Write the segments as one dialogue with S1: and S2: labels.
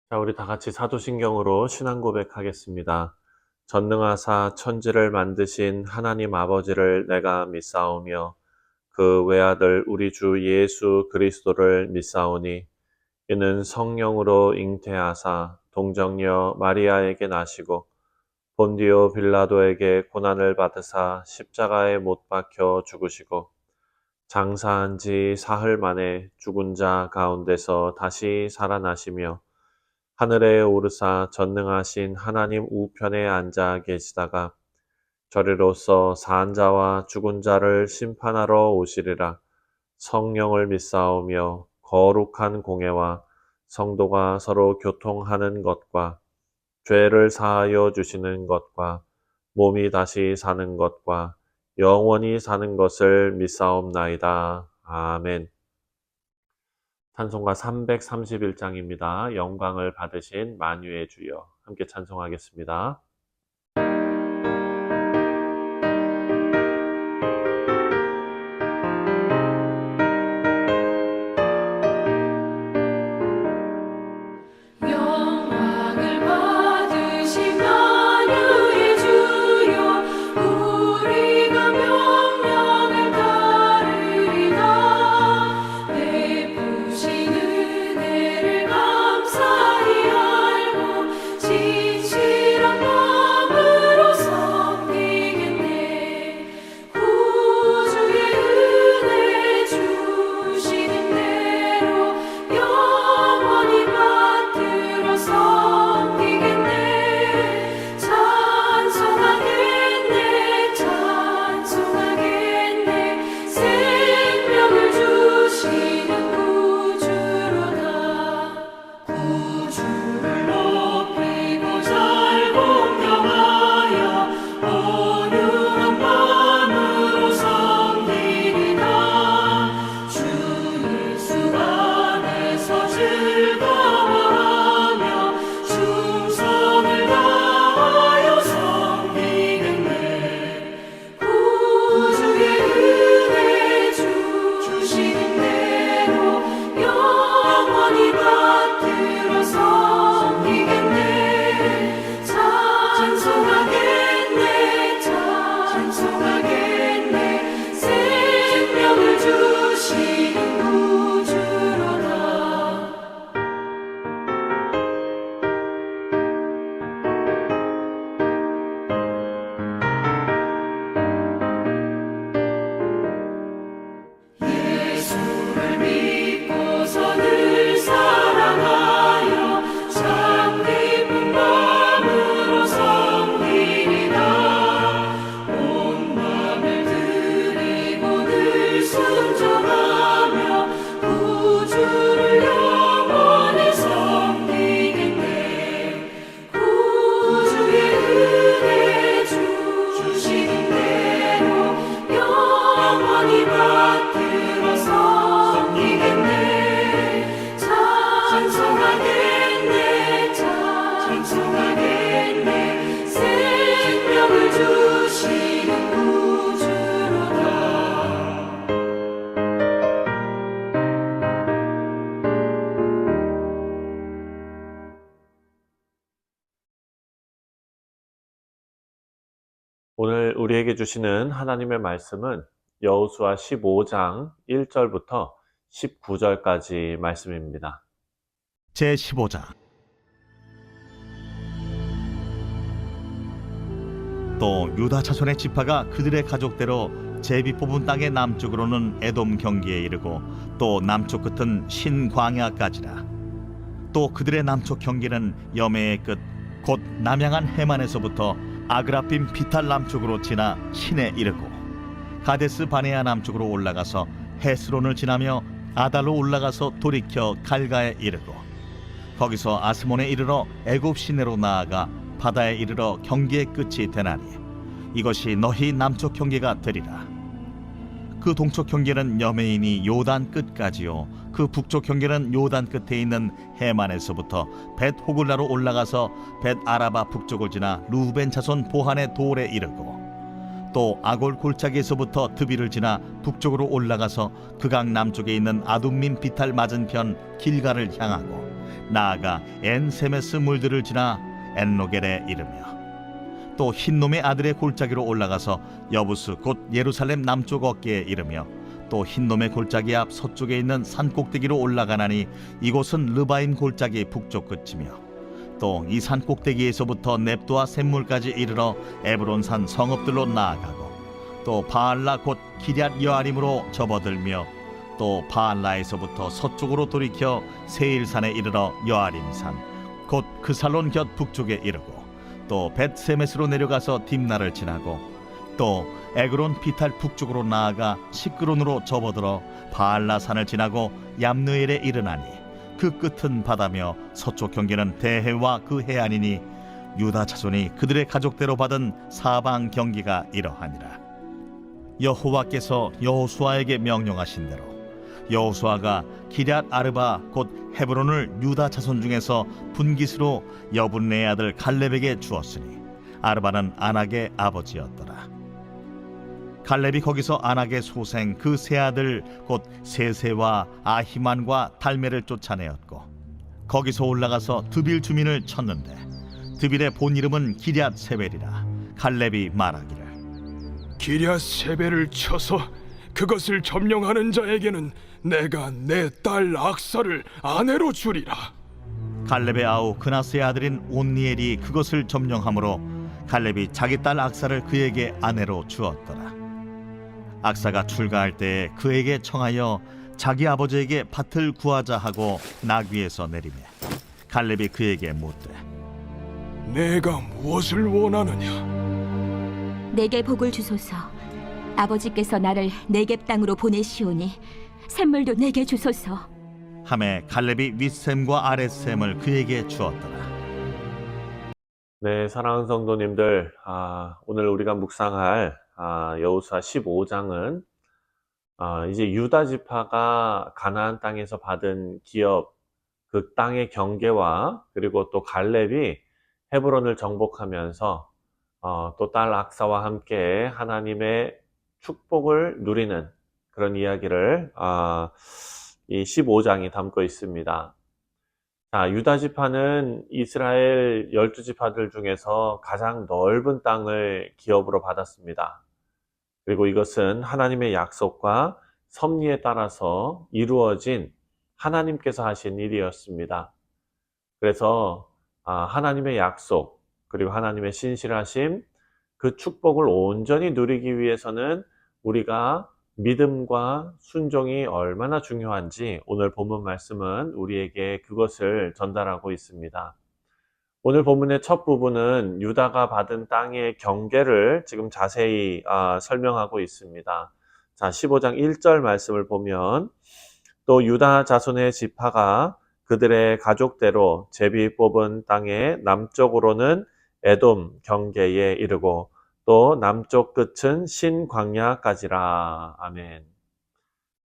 S1: 자, 우리 다 같이 사도신경으로 신앙 고백하겠습니다. 전능하사 천지를 만드신 하나님 아버지를 내가 믿사오며 그 외아들 우리 주 예수 그리스도를 믿사오니 이는 성령으로 잉태하사 동정녀 마리아에게 나시고 본디오 빌라도에게 고난을 받으사 십자가에 못 박혀 죽으시고 장사한 지 사흘 만에 죽은 자 가운데서 다시 살아나시며 하늘에 오르사 전능하신 하나님 우편에 앉아 계시다가 저리로서 산 자와 죽은 자를 심판하러 오시리라. 성령을 믿사오며 거룩한 공예와 성도가 서로 교통하는 것과 죄를 사하여 주시는 것과 몸이 다시 사는 것과 영원히 사는 것을 믿사옵나이다. 아멘. 찬송가 331장입니다. 영광을 받으신 만유의 주여. 함께 찬송하겠습니다. 오늘 우리에게 주시는 하나님의 말씀은 여호수아 15장 1절부터 19절까지 말씀입니다.
S2: 제15장. 또 유다 자손의 지파가 그들의 가족대로 제비 뽑은 땅의 남쪽으로는 에돔 경기에 이르고 또 남쪽 끝은 신광야까지라. 또 그들의 남쪽 경계는 여매의 끝 곧 남양한 해만에서부터 아그라빔 비탈 남쪽으로 지나 신에 이르고 가데스 바네아 남쪽으로 올라가서 헤스론을 지나며 아달로 올라가서 돌이켜 갈가에 이르고 거기서 아스몬에 이르러 애굽 시내로 나아가 바다에 이르러 경계의 끝이 되나니 이것이 너희 남쪽 경계가 되리라. 그 동쪽 경계는 여메인이 요단 끝까지요 그 북쪽 경계는 요단 끝에 있는 해만에서부터 벳 호글라로 올라가서 벳 아라바 북쪽을 지나 루벤 자손 보한의 돌에 이르고 또 아골 골짜기에서부터 드비를 지나 북쪽으로 올라가서 그강 남쪽에 있는 아둠민 비탈 맞은편 길가를 향하고 나아가 엔세메스 물들을 지나 엔로겔에 이르며 또 흰놈의 아들의 골짜기로 올라가서 여부스 곧 예루살렘 남쪽 어깨에 이르며 또 흰놈의 골짜기 앞 서쪽에 있는 산 꼭대기로 올라가나니 이곳은 르바임 골짜기 북쪽 끝이며 또 이 산 꼭대기에서부터 넵도와 샘물까지 이르러 에브론산 성읍들로 나아가고 또 바알라 곧 기럇 여아림으로 접어들며 또 바알라에서부터 서쪽으로 돌이켜 세일산에 이르러 여아림산 곧 그살론 곁 북쪽에 이르고 또 벳세메스로 내려가서 딥나를 지나고 또 에그론 피탈 북쪽으로 나아가 시끄론으로 접어들어 바알라산을 지나고 얌느엘에 이르나니 그 끝은 바다며 서쪽 경계는 대해와 그 해안이니 유다 자손이 그들의 가족대로 받은 사방 경계가 이러하니라. 여호와께서 여호수아에게 명령하신 대로 여호수아가 기럇 아르바 곧 헤브론을 유다 자손 중에서 분깃으로 여분네의 아들 갈렙에게 주었으니 아르바는 아낙의 아버지였더라. 갈렙이 거기서 아낙의 소생 그 세 아들 곧 세세와 아히만과 달메를 쫓아내었고 거기서 올라가서 드빌 주민을 쳤는데 드빌의 본 이름은 기럇 세벨이라. 갈렙이 말하기를
S3: 기럇 세벨을 쳐서 그것을 점령하는 자에게는 내가 내 딸 악사를 아내로 주리라.
S2: 갈렙의 아우 그나스의 아들인 온니엘이 그것을 점령하므로 갈렙이 자기 딸 악사를 그에게 아내로 주었더라. 악사가 출가할 때에 그에게 청하여 자기 아버지에게 밭을 구하자 하고 나귀에서 내리매 갈렙이 그에게 묻되
S3: 내가 무엇을 원하느냐?
S4: 내게 복을 주소서. 아버지께서 나를 네겝 땅으로 보내시오니 샘물도 내게 주소서.
S2: 하매 갈렙이 윗샘과 아랫샘을 그에게 주었더라.
S1: 네, 사랑하는 성도님들, 오늘 우리가 묵상할 여호수아 15장은 이제 유다 지파가 가나안 땅에서 받은 기업, 그 땅의 경계와 그리고 또 갈렙이 헤브론을 정복하면서 또 딸 악사와 함께 하나님의 축복을 누리는 그런 이야기를 이 15장이 담고 있습니다. 자, 유다 지파는 이스라엘 12지파들 중에서 가장 넓은 땅을 기업으로 받았습니다. 그리고 이것은 하나님의 약속과 섭리에 따라서 이루어진 하나님께서 하신 일이었습니다. 그래서 하나님의 약속 그리고 하나님의 신실하심 그 축복을 온전히 누리기 위해서는 우리가 믿음과 순종이 얼마나 중요한지 오늘 본문 말씀은 우리에게 그것을 전달하고 있습니다. 오늘 본문의 첫 부분은 유다가 받은 땅의 경계를 지금 자세히 설명하고 있습니다. 자, 15장 1절 말씀을 보면 또 유다 자손의 지파가 그들의 가족대로 제비 뽑은 땅의 남쪽으로는 에돔 경계에 이르고 또 남쪽 끝은 신광야까지라. 아멘.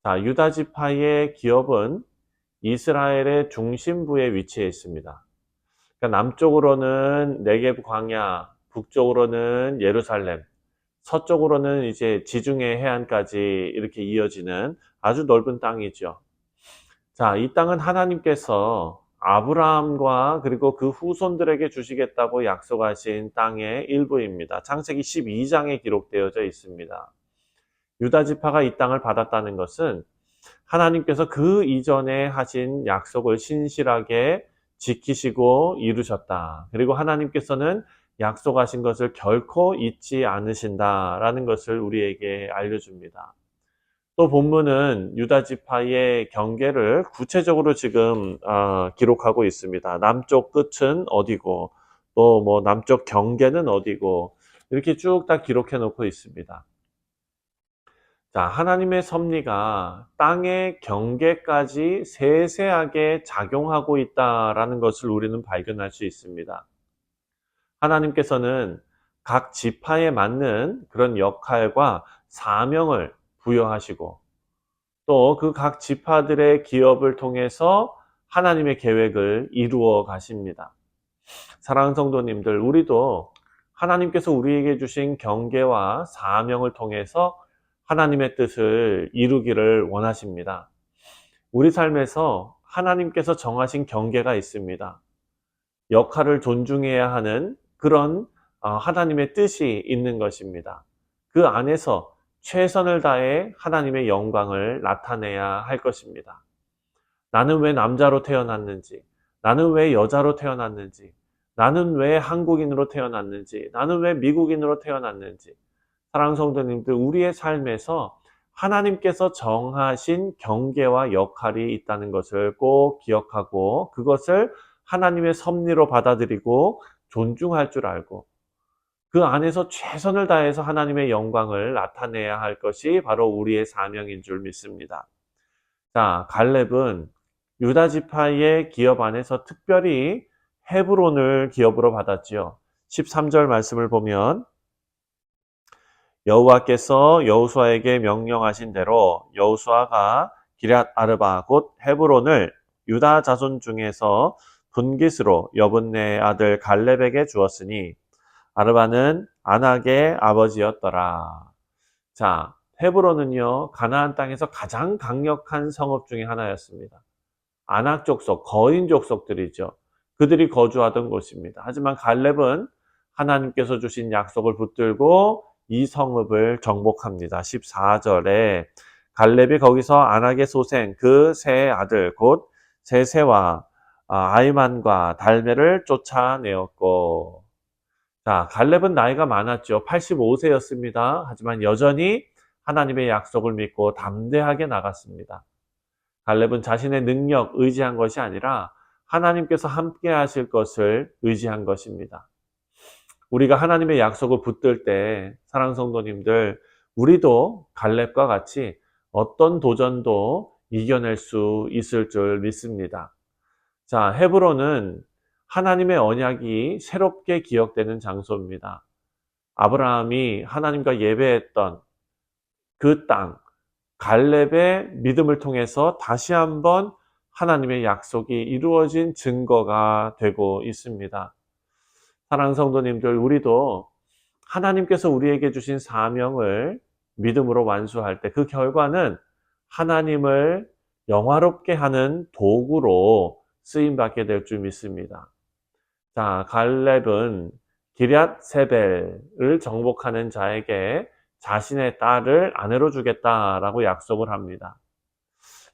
S1: 자, 유다 지파의 기업은 이스라엘의 중심부에 위치해 있습니다. 그러니까 남쪽으로는 네겝 광야, 북쪽으로는 예루살렘, 서쪽으로는 이제 지중해 해안까지 이렇게 이어지는 아주 넓은 땅이죠. 자, 이 땅은 하나님께서 아브라함과 그리고 그 후손들에게 주시겠다고 약속하신 땅의 일부입니다. 창세기 12장에 기록되어져 있습니다. 유다 지파가 이 땅을 받았다는 것은 하나님께서 그 이전에 하신 약속을 신실하게 지키시고 이루셨다. 그리고 하나님께서는 약속하신 것을 결코 잊지 않으신다라는 것을 우리에게 알려줍니다. 또 본문은 유다 지파의 경계를 구체적으로 지금 기록하고 있습니다. 남쪽 끝은 어디고 또 뭐 남쪽 경계는 어디고 이렇게 쭉 다 기록해 놓고 있습니다. 자, 하나님의 섭리가 땅의 경계까지 세세하게 작용하고 있다라는 것을 우리는 발견할 수 있습니다. 하나님께서는 각 지파에 맞는 그런 역할과 사명을 부여하시고 또 그 각 지파들의 기업을 통해서 하나님의 계획을 이루어 가십니다. 사랑하는 성도님들, 우리도 하나님께서 우리에게 주신 경계와 사명을 통해서 하나님의 뜻을 이루기를 원하십니다. 우리 삶에서 하나님께서 정하신 경계가 있습니다. 역할을 존중해야 하는 그런 하나님의 뜻이 있는 것입니다. 그 안에서 최선을 다해 하나님의 영광을 나타내야 할 것입니다. 나는 왜 남자로 태어났는지, 나는 왜 여자로 태어났는지, 나는 왜 한국인으로 태어났는지, 나는 왜 미국인으로 태어났는지, 사랑하는 성도님들, 우리의 삶에서 하나님께서 정하신 경계와 역할이 있다는 것을 꼭 기억하고 그것을 하나님의 섭리로 받아들이고 존중할 줄 알고 그 안에서 최선을 다해서 하나님의 영광을 나타내야 할 것이 바로 우리의 사명인 줄 믿습니다. 자, 갈렙은 유다 지파의 기업 안에서 특별히 헤브론을 기업으로 받았지요. 13절 말씀을 보면 여호와께서 여호수아에게 명령하신 대로 여호수아가 기럇 아르바 곧 헤브론을 유다 자손 중에서 분깃으로 여분네의 아들 갈렙에게 주었으니 아르바는 아낙의 아버지였더라. 자, 헤브론은요 가나안 땅에서 가장 강력한 성읍 중에 하나였습니다. 아낙 족속, 거인 족속들이죠. 그들이 거주하던 곳입니다. 하지만 갈렙은 하나님께서 주신 약속을 붙들고 이 성읍을 정복합니다. 14절에 갈렙이 거기서 아낙의 소생 그 세 아들 곧 세세와 아이만과 달메를 쫓아내었고, 자, 갈렙은 나이가 많았죠. 85세였습니다. 하지만 여전히 하나님의 약속을 믿고 담대하게 나갔습니다. 갈렙은 자신의 능력 의지한 것이 아니라 하나님께서 함께 하실 것을 의지한 것입니다. 우리가 하나님의 약속을 붙들 때 사랑하는 성도님들, 우리도 갈렙과 같이 어떤 도전도 이겨낼 수 있을 줄 믿습니다. 자, 헤브론은 하나님의 언약이 새롭게 기억되는 장소입니다. 아브라함이 하나님과 예배했던 그 땅, 갈렙의 믿음을 통해서 다시 한번 하나님의 약속이 이루어진 증거가 되고 있습니다. 사랑하는 성도님들, 우리도 하나님께서 우리에게 주신 사명을 믿음으로 완수할 때 그 결과는 하나님을 영화롭게 하는 도구로 쓰임받게 될 줄 믿습니다. 자, 갈렙은 기럇 세벨을 정복하는 자에게 자신의 딸을 아내로 주겠다라고 약속을 합니다.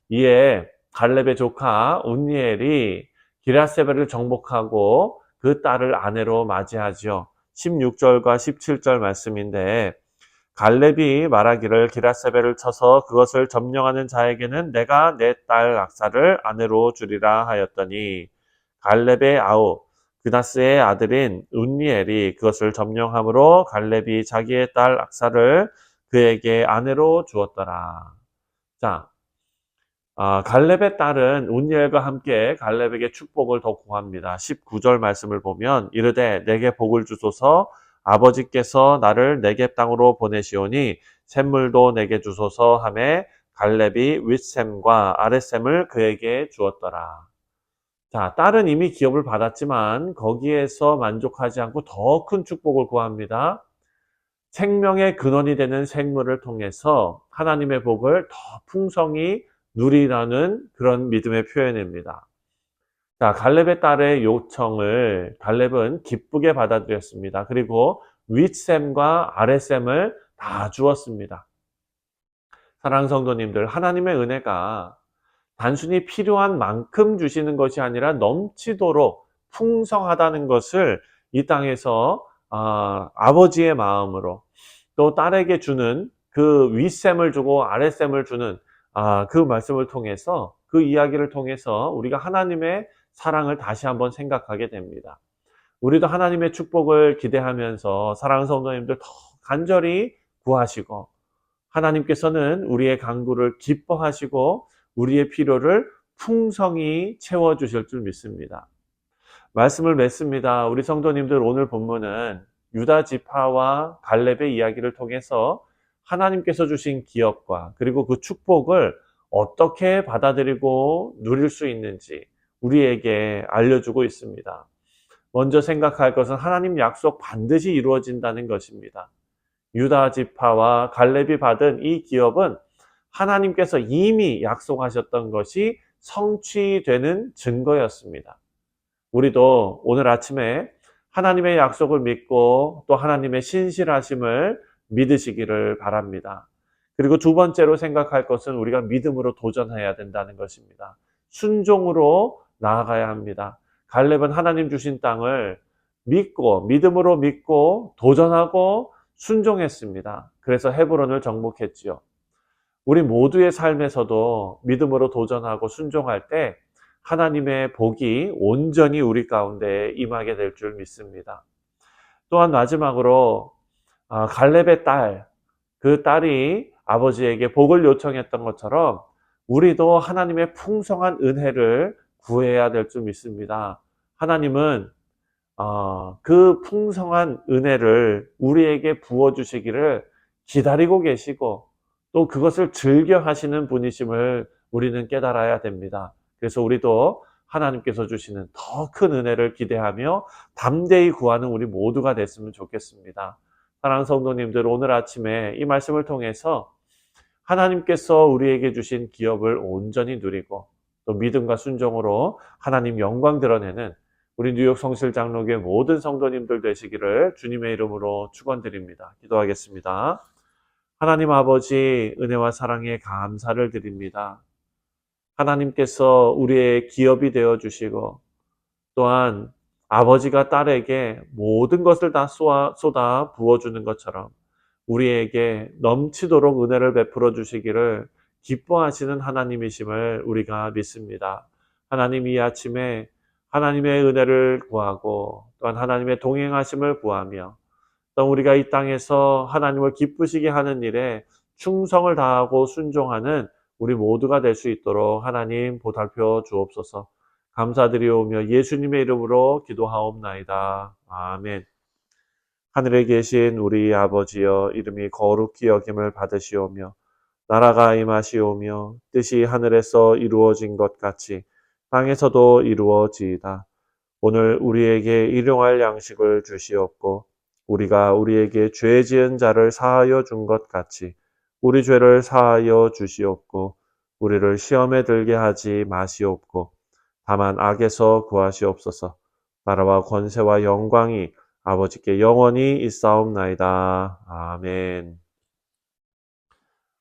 S1: 이에 갈렙의 조카 운니엘이 기럇 세벨을 정복하고 그 딸을 아내로 맞이하지요. 16절과 17절 말씀인데 갈렙이 말하기를 기럇 세벨을 쳐서 그것을 점령하는 자에게는 내가 내 딸 악사를 아내로 주리라 하였더니 갈렙의 아우 그나스의 아들인 운니엘이 그것을 점령함으로 갈렙이 자기의 딸 악사를 그에게 아내로 주었더라. 자, 갈렙의 딸은 운니엘과 함께 갈렙에게 축복을 더 구합니다. 19절 말씀을 보면 이르되 내게 복을 주소서 아버지께서 나를 네겝 땅으로 보내시오니 샘물도 내게 주소서 하매 갈렙이 윗샘과 아랫샘을 그에게 주었더라. 자, 딸은 이미 기업을 받았지만 거기에서 만족하지 않고 더 큰 축복을 구합니다. 생명의 근원이 되는 생물을 통해서 하나님의 복을 더 풍성히 누리라는 그런 믿음의 표현입니다. 자, 갈렙의 딸의 요청을 갈렙은 기쁘게 받아들였습니다. 그리고 윗샘과 아랫샘을 다 주었습니다. 사랑하는 성도님들, 하나님의 은혜가 단순히 필요한 만큼 주시는 것이 아니라 넘치도록 풍성하다는 것을 이 땅에서 아버지의 마음으로 또 딸에게 주는 그 윗샘을 주고 아랫샘을 주는 그 말씀을 통해서 그 이야기를 통해서 우리가 하나님의 사랑을 다시 한번 생각하게 됩니다. 우리도 하나님의 축복을 기대하면서 사랑하는 성도님들 더 간절히 구하시고 하나님께서는 우리의 간구를 기뻐하시고 우리의 필요를 풍성히 채워주실 줄 믿습니다. 말씀을 맺습니다. 우리 성도님들, 오늘 본문은 유다 지파와 갈렙의 이야기를 통해서 하나님께서 주신 기업과 그리고 그 축복을 어떻게 받아들이고 누릴 수 있는지 우리에게 알려주고 있습니다. 먼저 생각할 것은 하나님 약속 반드시 이루어진다는 것입니다. 유다 지파와 갈렙이 받은 이 기업은 하나님께서 이미 약속하셨던 것이 성취되는 증거였습니다. 우리도 오늘 아침에 하나님의 약속을 믿고 또 하나님의 신실하심을 믿으시기를 바랍니다. 그리고 두 번째로 생각할 것은 우리가 믿음으로 도전해야 된다는 것입니다. 순종으로 나아가야 합니다. 갈렙은 하나님 주신 땅을 믿음으로 믿고 도전하고 순종했습니다. 그래서 헤브론을 정복했지요. 우리 모두의 삶에서도 믿음으로 도전하고 순종할 때 하나님의 복이 온전히 우리 가운데 임하게 될 줄 믿습니다. 또한 마지막으로 갈렙의 딸, 그 딸이 아버지에게 복을 요청했던 것처럼 우리도 하나님의 풍성한 은혜를 구해야 될 줄 믿습니다. 하나님은 그 풍성한 은혜를 우리에게 부어주시기를 기다리고 계시고 또 그것을 즐겨 하시는 분이심을 우리는 깨달아야 됩니다. 그래서 우리도 하나님께서 주시는 더 큰 은혜를 기대하며 담대히 구하는 우리 모두가 됐으면 좋겠습니다. 사랑하는 성도님들, 오늘 아침에 이 말씀을 통해서 하나님께서 우리에게 주신 기업을 온전히 누리고 또 믿음과 순종으로 하나님 영광 드러내는 우리 뉴욕 성실장로교회 모든 성도님들 되시기를 주님의 이름으로 축원드립니다. 기도하겠습니다. 하나님 아버지, 은혜와 사랑에 감사를 드립니다. 하나님께서 우리의 기업이 되어 주시고 또한 아버지가 딸에게 모든 것을 다 쏟아 부어주는 것처럼 우리에게 넘치도록 은혜를 베풀어 주시기를 기뻐하시는 하나님이심을 우리가 믿습니다. 하나님, 이 아침에 하나님의 은혜를 구하고 또한 하나님의 동행하심을 구하며 또 우리가 이 땅에서 하나님을 기쁘시게 하는 일에 충성을 다하고 순종하는 우리 모두가 될 수 있도록 하나님 보살펴 주옵소서. 감사드리오며 예수님의 이름으로 기도하옵나이다. 아멘. 하늘에 계신 우리 아버지여, 이름이 거룩히 여김을 받으시오며 나라가 임하시오며 뜻이 하늘에서 이루어진 것 같이 땅에서도 이루어지이다. 오늘 우리에게 일용할 양식을 주시옵고 우리가 우리에게 죄 지은 자를 사하여 준 것 같이 우리 죄를 사하여 주시옵고 우리를 시험에 들게 하지 마시옵고 다만 악에서 구하시옵소서. 나라와 권세와 영광이 아버지께 영원히 있사옵나이다. 아멘.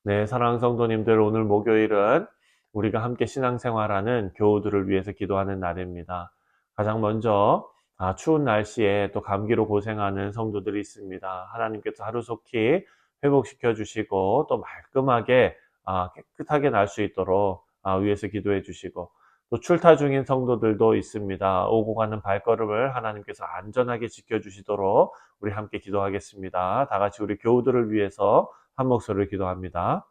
S1: 네, 사랑하는 성도님들, 오늘 목요일은 우리가 함께 신앙생활하는 교우들을 위해서 기도하는 날입니다. 가장 먼저 추운 날씨에 또 감기로 고생하는 성도들이 있습니다. 하나님께서 하루속히 회복시켜 주시고 또 말끔하게 깨끗하게 날 수 있도록 위해서 기도해 주시고 또 출타 중인 성도들도 있습니다. 오고 가는 발걸음을 하나님께서 안전하게 지켜주시도록 우리 함께 기도하겠습니다. 다 같이 우리 교우들을 위해서 한 목소리를 기도합니다.